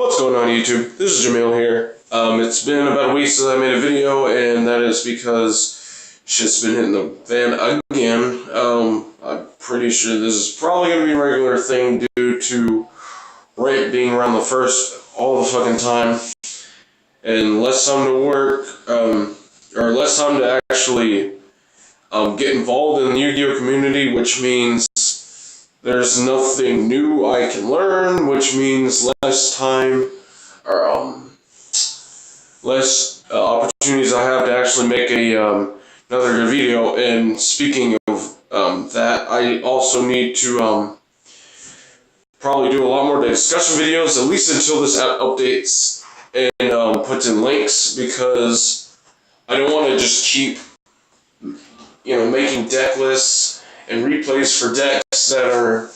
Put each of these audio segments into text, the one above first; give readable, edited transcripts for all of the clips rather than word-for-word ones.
What's going on YouTube? This is Jamil here. It's been about a week since I made a video, and that is because shit's been hitting the fan again. I'm pretty sure this is probably going to be a regular thing due to rent being around the first all the fucking time, and less time to work, or less time to actually get involved in the Yu-Gi-Oh community, which means there's nothing new I can learn, which means less time, or less opportunities I have to actually make another good video. And speaking of that, I also need to probably do a lot more discussion videos, at least until this app updates and puts in links, because I don't want to just keep making deck lists and replays for decks that are,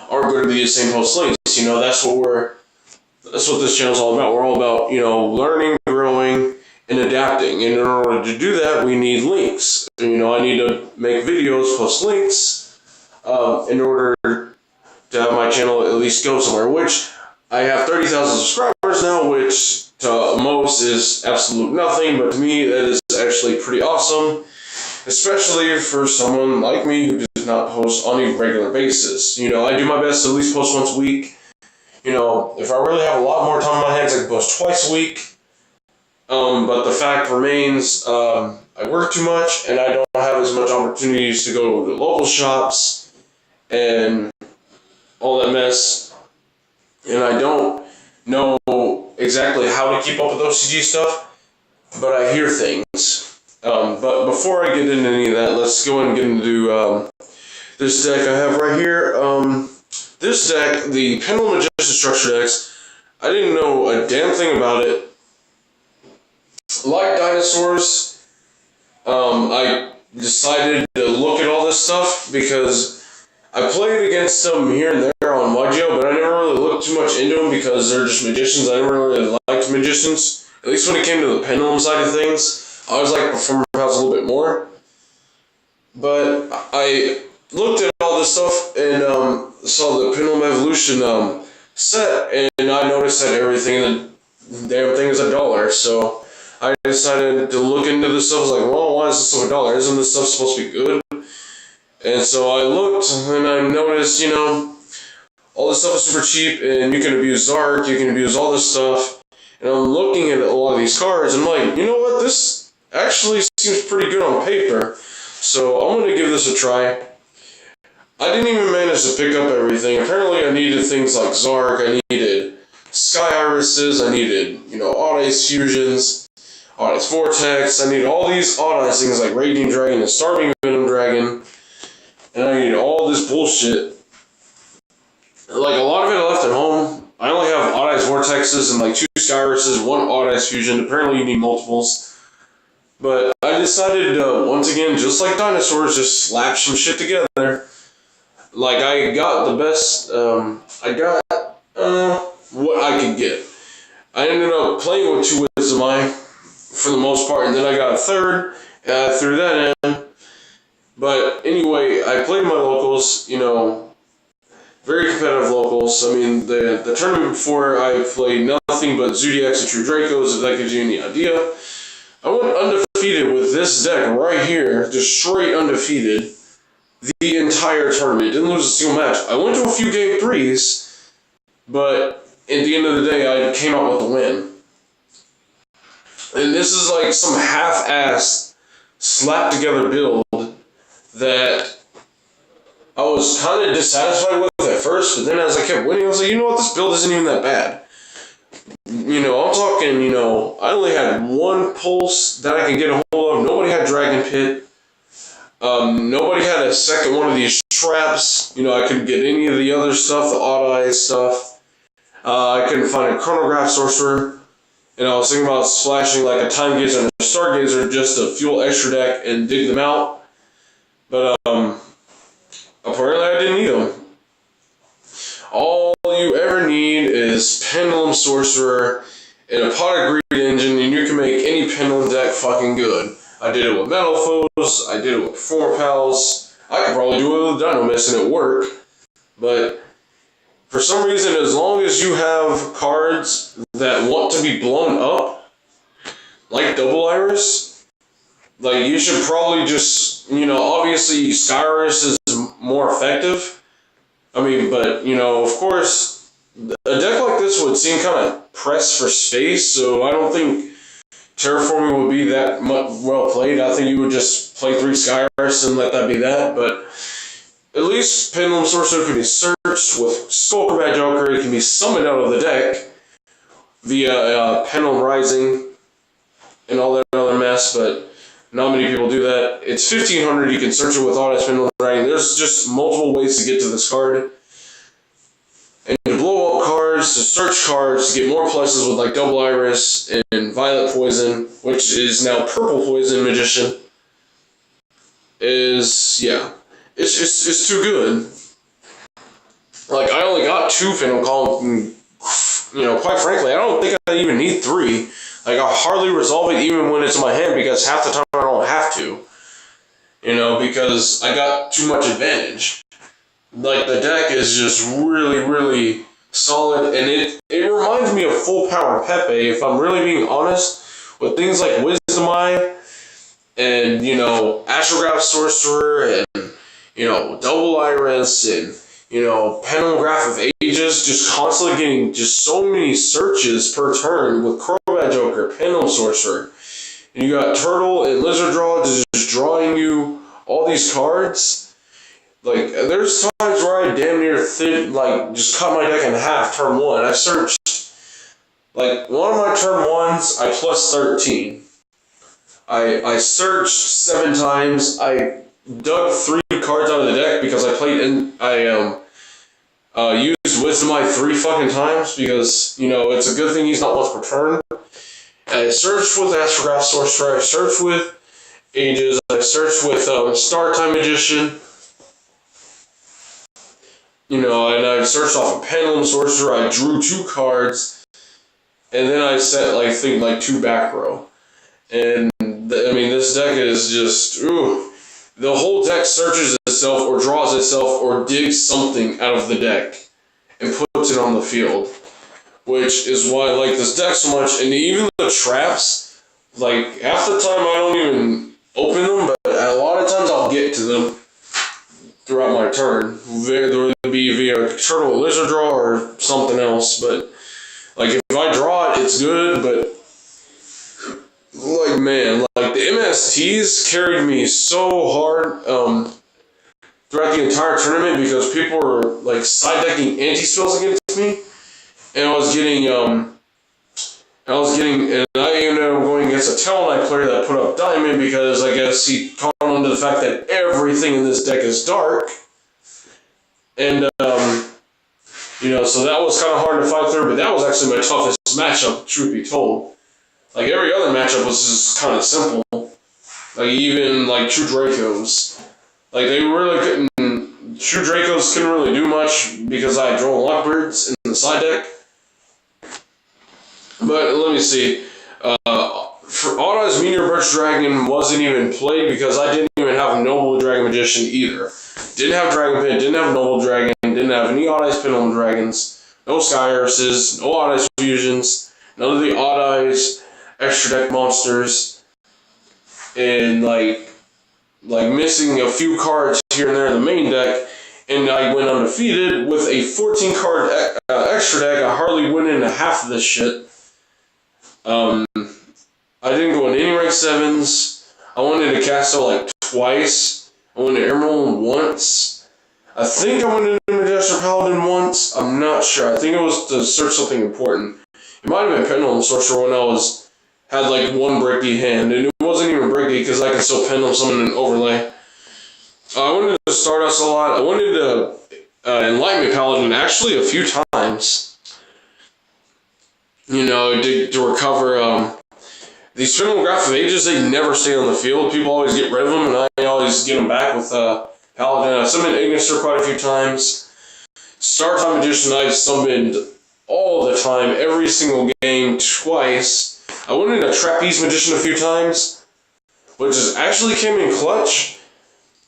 aren't going to be the same post links. That's what this channel's all about. We're all about, learning, growing, and adapting. And in order to do that, we need links. I need to make videos, post links, in order to have my channel at least go somewhere, which I have 30,000 subscribers now, which to most is absolute nothing, but to me that is actually pretty awesome. Especially for someone like me who does not post on a regular basis. I do my best to at least post once a week. If I really have a lot more time on my hands, I can post twice a week. But the fact remains, I work too much, and I don't have as much opportunities to go to local shops and all that mess. And I don't know exactly how to keep up with OCG stuff, but I hear things. But before I get into any of that, let's go ahead and get into this deck I have right here. This deck, the Pendulum Majestic Structure decks, I didn't know a damn thing about it. Like dinosaurs, I decided to look at all this stuff because I played against them here and there on YGO, but I never really looked too much into them because they're just magicians. I never really liked magicians, at least when it came to the pendulum side of things. I always like Performer Pals a little bit more, but I looked at all this stuff and saw the Pendulum Evolution set, and I noticed that everything in the damn thing is $1. So I decided to look into this stuff. I was like, well, why is this so $1? Isn't this stuff supposed to be good? And so I looked and I noticed, all this stuff is super cheap, and you can abuse Zark, you can abuse all this stuff. And I'm looking at a lot of these cards, and I'm like, you know what, this actually seems pretty good on paper, so I'm going to give this a try. I didn't even manage to pick up everything. Apparently I needed things like Zark, I needed Sky Irises, I needed, Odd Ice Fusions, Odd Ice Vortex, I needed all these Odd Ice things like Raging Dragon and Starving Venom Dragon, and I needed all this bullshit. Like, a lot of it I left at home. I only have Odd Ice Vortexes and like 2 Sky Irises, 1 Odd Ice Fusion. Apparently you need multiples. But I decided, once again, just like dinosaurs, just slap some shit together. Like, I got the best, what I could get. I ended up playing with 2 Wisdom Eye, for the most part, and then I got a 3rd, and I threw that in. But anyway, I played my locals, very competitive locals. I mean, the tournament before, I played nothing but Zodiacs and True Dracos, if that gives you any idea. I went undefeated with this deck right here, just straight undefeated, the entire tournament. Didn't lose a single match. I went to a few game 3s, but at the end of the day, I came out with a win. And this is like some half-assed, slapped-together build that I was kind of dissatisfied with at first, but then as I kept winning, I was like, you know what, this build isn't even that bad. I'm talking, I only had 1 pulse that I could get a hold of. Nobody had Dragon Pit. Nobody had a second one of these traps. I couldn't get any of the other stuff, the Odd Eyes stuff. I couldn't find a Chronograph Sorcerer. And I was thinking about splashing like a Time Gazer and a Stargazer just to fuel extra deck and dig them out. But, apparently I didn't need them. All you ever need is Pendulum Sorcerer and a Pot of Greed Engine, and you can make any Pendulum deck fucking good. I did it with Metal Foes, I did it with Performer Pals, I could probably do it with Dino Mist and it worked, but for some reason, as long as you have cards that want to be blown up, like Double Iris, like, you should probably just, obviously Skyrus is more effective. I mean, but, of course, a deck like this would seem kind of pressed for space, so I don't think Terraforming would be that well played. I think you would just play 3 Skyrus and let that be that, but at least Pendulum Sorcerer can be searched with Skulker Bad Joker. It can be summoned out of the deck via Pendulum Rising and all that other mess, but not many people do that. It's 1500, you can search it with Automatic Pendulum Rising. There's just multiple ways to get to this card. And to blow up cards, to search cards, to get more pluses with like Double Iris and Violet Poison, which is now Purple Poison Magician, is, yeah, it's too good. Like, I only got 2 Phantom Column, quite frankly, I don't think I even need 3. Like, I hardly resolve it even when it's in my hand because half the time I don't have to. Because I got too much advantage. Like, the deck is just really, really solid, and it reminds me of Full Power Pepe, if I'm really being honest, with things like Wisdom Eye, and, Astrograph Sorcerer, and, Double Iris, and, Pendulum Graph of Ages, just constantly getting just so many searches per turn with Crobat Joker, Pendulum Sorcerer, and you got Turtle and Lizard Draw just drawing you all these cards. Like, there's times where I damn near just cut my deck in half turn 1. I searched, like, one of my turn 1s, I plus 13. I searched 7 times. I dug 3 cards out of the deck because I used Wisdom Eye 3 fucking times because, it's a good thing he's not once per turn. I searched with Astrograph Sorcerer, I searched with Ages, I searched with Star Time Magician, and I searched off a Pendulum Sorcerer, I drew 2 cards, and then I set, 2 back row. And, this deck is just, ooh. The whole deck searches itself, or draws itself, or digs something out of the deck, and puts it on the field. Which is why I like this deck so much, and even the traps, half the time I don't even open them, but a lot of times I'll get to them throughout my turn. There would be via Turtle Lizard Draw or something else, but if I draw it, it's good, but the MSTs carried me so hard throughout the entire tournament because people were side decking anti-spells against me, and I ended up going against a Talonite player that put up Diamond because I guess he caught on to the fact that everything in this deck is dark. And, so that was kind of hard to fight through, but that was actually my toughest matchup, truth be told. Every other matchup was just kind of simple. Even, True Dracos. They really couldn't... True Dracos couldn't really do much because I had Drone Lockbirds in the side deck. But, let me see. For Auto's Meteor Birch Dragon wasn't even played because I didn't even have a Noble Dragon Magician either. Didn't have Dragon Pit, didn't have Noble Dragon, didn't have any Odd-Eyes Pendulum Dragons, no Skyrises, no Odd-Eyes Fusions, none of the Odd-Eyes extra deck monsters, and missing a few cards here and there in the main deck, and I went undefeated with a 14 card extra deck. I hardly went into half of this shit. I didn't go in any rank 7s. I went into Castle twice. I went to Emerald once. I think I went into Majestic Paladin once. I'm not sure. I think it was to search something important. It might have been Pendulum Sorcerer when I had 1 Bricky hand, and it wasn't even Bricky because I could still Pendulum summon an overlay. I went into Stardust a lot. I went into Enlightenment Paladin actually a few times. To recover these Pendulum Graph of Ages. They never stay on the field. People always get rid of them, and I always get them back with Paladin. I summoned Ignister quite a few times. Star Time Magician I've summoned all the time, every single game, twice. I went into Trapeze Magician a few times, which actually came in clutch.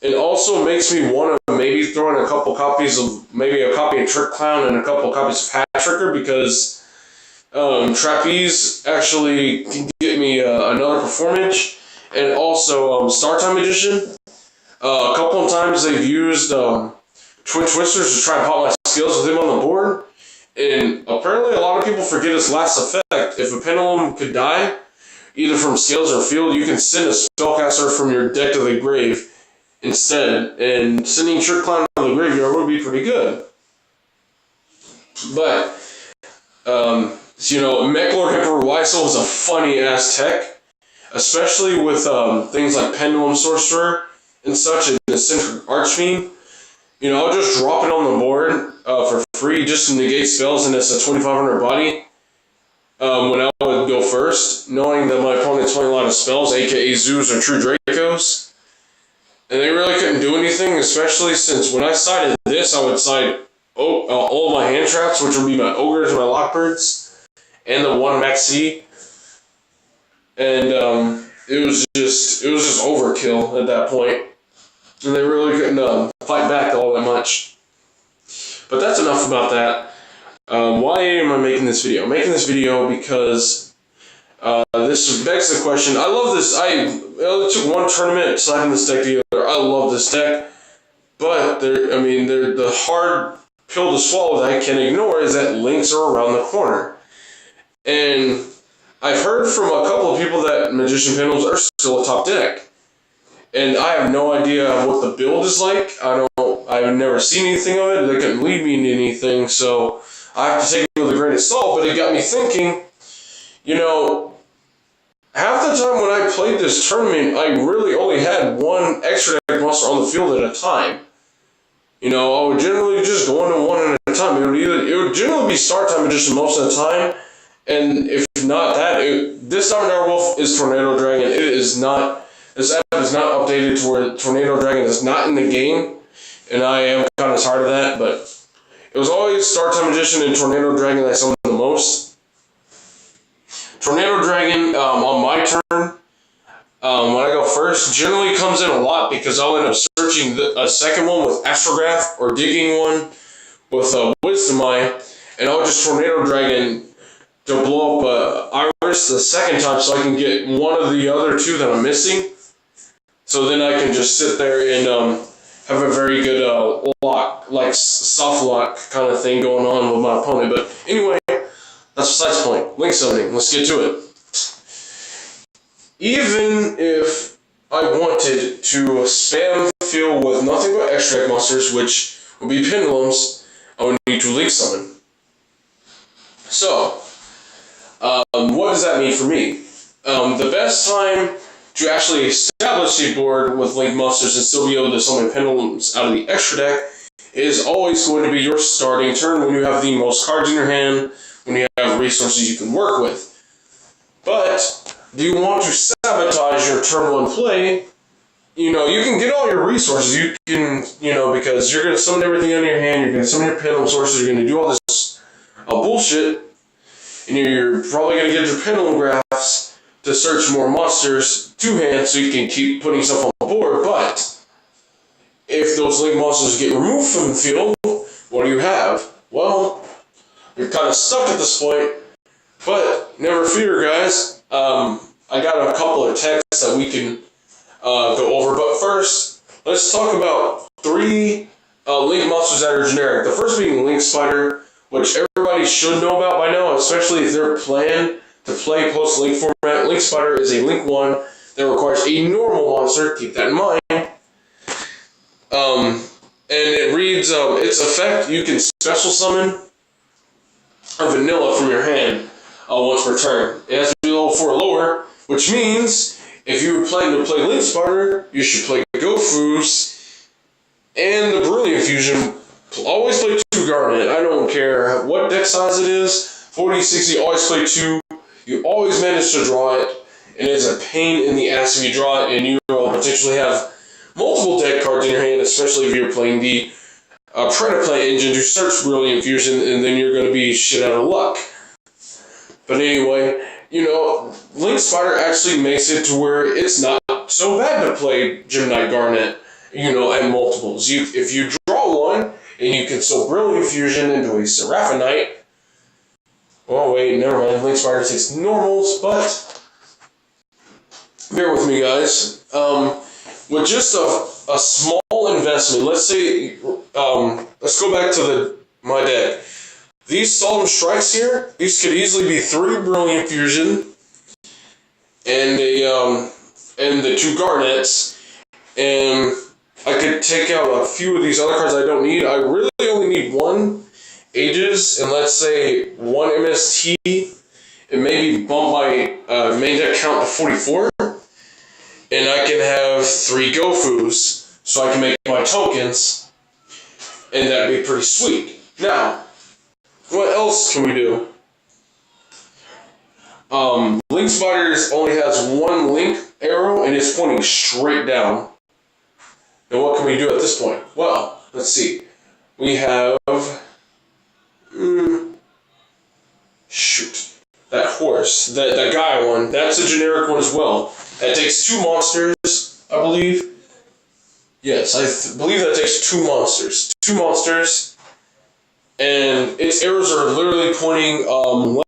It also makes me want to maybe throw in a couple copies of, maybe a copy of Trick Clown and a couple copies of Patricker, because Trapeze actually can get me another performance, and also Star Time Edition. A couple of times they've used Twin Twisters to try and pop my skills with him on the board, and apparently a lot of people forget his last effect. If a pendulum could die, either from scales or field, you can send a spellcaster from your deck to the grave instead, and sending Trick Clown to the graveyard would be pretty good. But, Mech Lord Emperor Weissel is a funny-ass tech, especially with things like Pendulum Sorcerer and such, and Eccentric Archfiend. I'll just drop it on the board for free just to negate spells, and it's a 2,500 body when I would go first, knowing that my opponent's playing a lot of spells, aka Zoos or True Dracos. And they really couldn't do anything, especially since when I sided this, I would side all of my hand traps, which would be my Ogres and my Lockbirds, and the one Maxi. And it was just overkill at that point. And they really couldn't fight back all that much. But that's enough about that. Why am I making this video? I'm making this video because this begs the question. I love this. It took one tournament sliding this deck together. I love this deck. But the hard pill to swallow that I can't ignore is that links are around the corner. And I've heard from a couple of people that Magician Pendulums are still a top deck. And I have no idea what the build is like. I've never seen anything of it. They couldn't lead me into anything, so I have to take it with a grain of salt. But it got me thinking, half the time when I played this tournament, I really only had one extra deck monster on the field at a time. I would generally just go into one at a time. It would generally be Star Time Edition most of the time, and if not that, this Diamond Direwolf is Tornado Dragon. It is not. This app is not updated to where Tornado Dragon is not in the game, and I am kind of tired of that, but it was always Star Time Edition and Tornado Dragon that I summoned the most. Tornado Dragon, on my turn, when I go first, generally comes in a lot because I'll end up searching a second one with Astrograph or digging one with Wisdom Eye, and I'll just Tornado Dragon to blow up Iris the second time so I can get one of the other two that I'm missing. So then I can just sit there and have a very good soft lock kind of thing going on with my opponent. But anyway, that's besides the point. Link summoning. Let's get to it. Even if I wanted to spam field with nothing but extra deck monsters, which would be Pendulums, I would need to link summon. So, what does that mean for me? The best time to actually establish a board with linked monsters and still be able to summon Pendulums out of the extra deck is always going to be your starting turn when you have the most cards in your hand, when you have resources you can work with. But, do you want to sabotage your turn one play? You can get all your resources. You can, because you're going to summon everything out of your hand, you're going to summon your Pendulum sources, you're going to do all this bullshit, and you're probably going to get your Pendulum Graphs to search more monsters to hand so you can keep putting stuff on the board. But if those link monsters get removed from the field, what do you have? Well, you're kind of stuck at this point. But never fear, guys. I got a couple of texts that we can go over. But first, let's talk about 3 link monsters that are generic. The first being Link Spider, which everybody should know about by now, especially if they're planning to play post-link format. Link Spider is a Link 1 that requires a normal monster, keep that in mind. And it reads, its effect, you can special summon a vanilla from your hand once per turn. It has to be level 4 or lower, which means if you were planning to play Link Spider, you should play Gofus and the Brilliant Fusion. Always play 2 Garnet. I don't care what deck size it is, 40, 60, always play 2. You always manage to draw it, and it's a pain in the ass if you draw it, and you will potentially have multiple deck cards in your hand, especially if you're playing the Predaplant engine to search Brilliant Fusion, and then you're going to be shit out of luck. But anyway, Link Spider actually makes it to where it's not so bad to play Gemini Garnet. and multiples. If you draw one, and you can still Brilliant Fusion into a Seraphinite. Oh wait, never mind. Link Spider takes normals, but bear with me, guys. With just a small investment, let's say, let's go back to my deck. These Solemn Strikes here, these could easily be 3 Brilliant Fusion and the 2 Garnets, and I could take out a few of these other cards I don't need. I really only need 1 Aegis and let's say 1 MST, and maybe bump my main deck count to 44, and I can have 3 Gofus, so I can make my tokens, and that'd be pretty sweet. Now, what else can we do? Link Spiders only has 1 link arrow, and it's pointing straight down. And what can we do at this point? Well, let's see. We have... shoot. That horse. That guy one. That's a generic one as well. That takes 2 monsters, I believe. Yes, I believe that takes 2 monsters. 2 monsters. And its arrows are literally pointing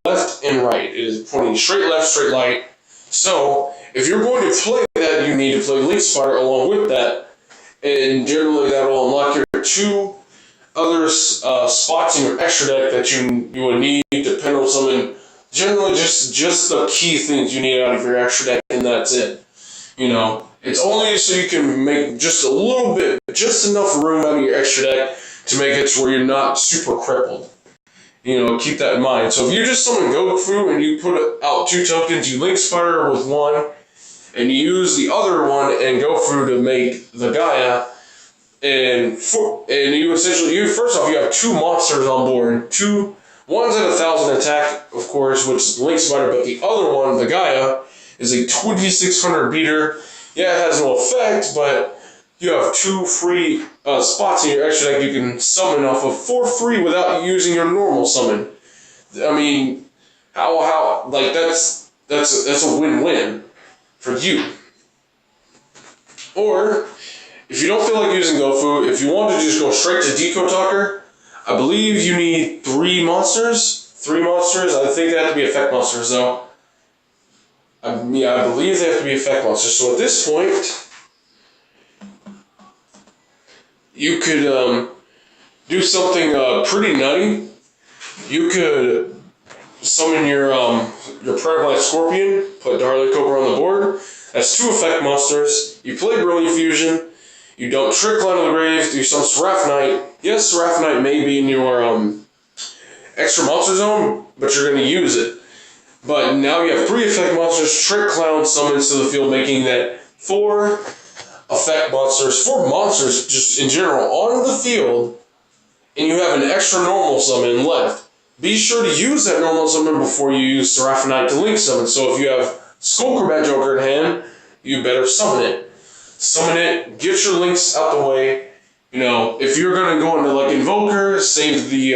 left and right. It is pointing straight left, straight right. So, if you're going to play that, you need to play Link Spider along with that. And generally that will unlock your 2 other spots in your extra deck that you would need to pendulum summon. Generally just the key things you need out of your extra deck, and that's it. It's only so you can make just a little bit, just enough room out of your extra deck to make it to where you're not super crippled. Keep that in mind. So if you just summon Goku and you put out 2 tokens, you Link Spider with 1, and you use the other one and Goku to make the Gaia, and you essentially, first off, you have 2 monsters on board. 1's at 1,000 attack, of course, which is the Link Spider, but the other one, the Gaia, is a 2,600 beater. Yeah, it has no effect, but you have 2 free spots in your extra deck you can summon off of for free without using your normal summon. I mean, how like that's a win-win for you. Or if you don't feel like using Gofu, if you want to just go straight to Deco Talker, I believe you need 3 monsters. 3 monsters. I think they have to be effect monsters though. I believe they have to be effect monsters. So at this point, you could do something pretty nutty. You could summon your Predaclite Scorpion, put Darling Cobra on the board. That's 2 effect monsters. You play Brilliant Fusion. You don't Trick Line of the Grave. Do some Seraphinite. Yes, Seraphinite may be in your extra monster zone, but you're going to use it. But now you have 3 effect monsters, Trick Clown summons to the field, making that 4 effect monsters, 4 monsters just in general on the field, and you have an extra normal summon left. Be sure to use that normal summon before you use Seraphinite to link summon. So if you have Skullcrobat Joker in hand, you better summon it. Summon it, get your links out the way. If you're gonna go into like Invoker, save the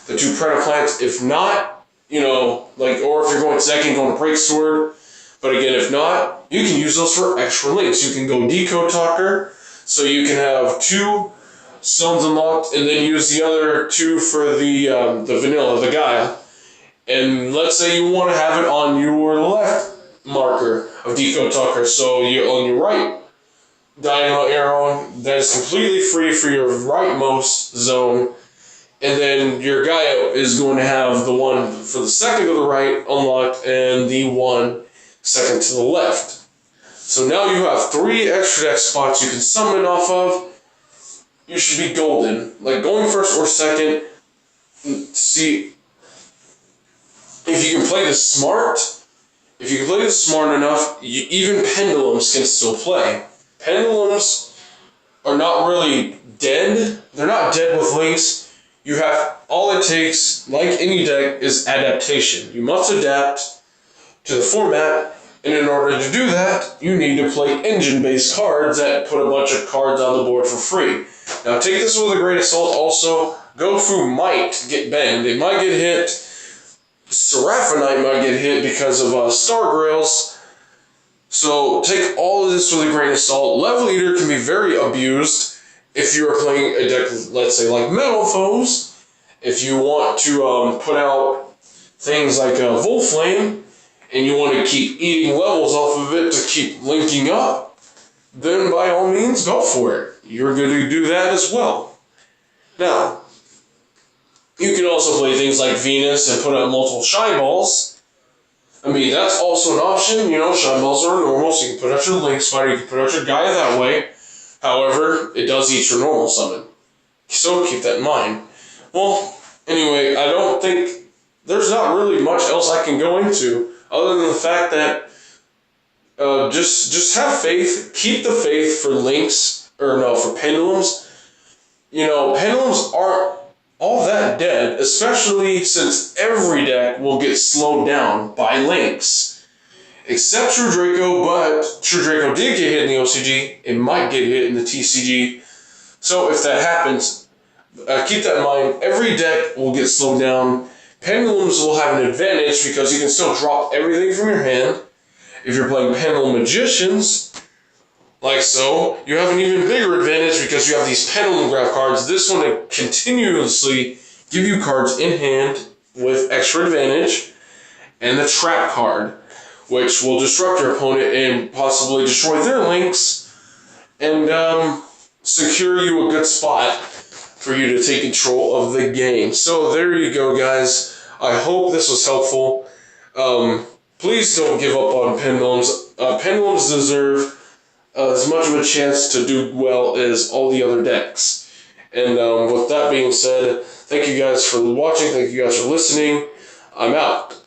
2 Predaclites. If not, or if you're going second, go into Break Sword. But again, if not, you can use those for extra links. You can go Deco Talker, so you can have 2 Suns unlocked, and then use the other 2 for the vanilla, the Gaia. And let's say you want to have it on your left marker of Deco Talker, so you're on your right diagonal arrow that is completely free for your rightmost zone, and then your Gaia is going to have the one for the second to the right unlocked and the one second to the left. So now you have 3 extra deck spots you can summon off of. You should be golden. Like going first or second, see if you can play this smart. If you can play this smart enough, even pendulums can still play. Pendulums are not really dead. They're not dead with links. You have, all it takes, like any deck, is adaptation. You must adapt to the format, and in order to do that, you need to play engine-based cards that put a bunch of cards on the board for free. Now take this with a grain of salt also. Gofu might get banned. It might get hit. Seraphinite might get hit because of Star Grails. So take all of this with a grain of salt. Level Eater can be very abused if you're playing a deck, let's say, like Metal Foes. If you want to put out things like Volflame, and you want to keep eating levels off of it to keep linking up, then by all means, go for it. You're going to do that as well. Now, you can also play things like Venus and put out multiple Shine Balls. I mean, that's also an option. You know, Shine Balls are normal, so you can put out your Link Spider, you can put out your Gaia that way. However, it does eat your normal summon. So keep that in mind. Well, anyway, I don't think there's not really much else I can go into other than the fact that just have faith. Keep the faith for links, or no, for pendulums. You know, pendulums aren't all that dead, especially since every deck will get slowed down by links. Except True Draco, but True Draco did get hit in the OCG. It might get hit in the TCG. So if that happens, keep that in mind. Every deck will get slowed down. Pendulums will have an advantage because you can still drop everything from your hand. If you're playing Pendulum Magicians, like so, you have an even bigger advantage because you have these Pendulum Graph cards. This one will continuously give you cards in hand with extra advantage. And the Trap card, which will disrupt your opponent and possibly destroy their links and secure you a good spot for you to take control of the game. So there you go, guys. I hope this was helpful. Please don't give up on pendulums. Pendulums deserve as much of a chance to do well as all the other decks. And with that being said, thank you guys for watching. Thank you guys for listening. I'm out.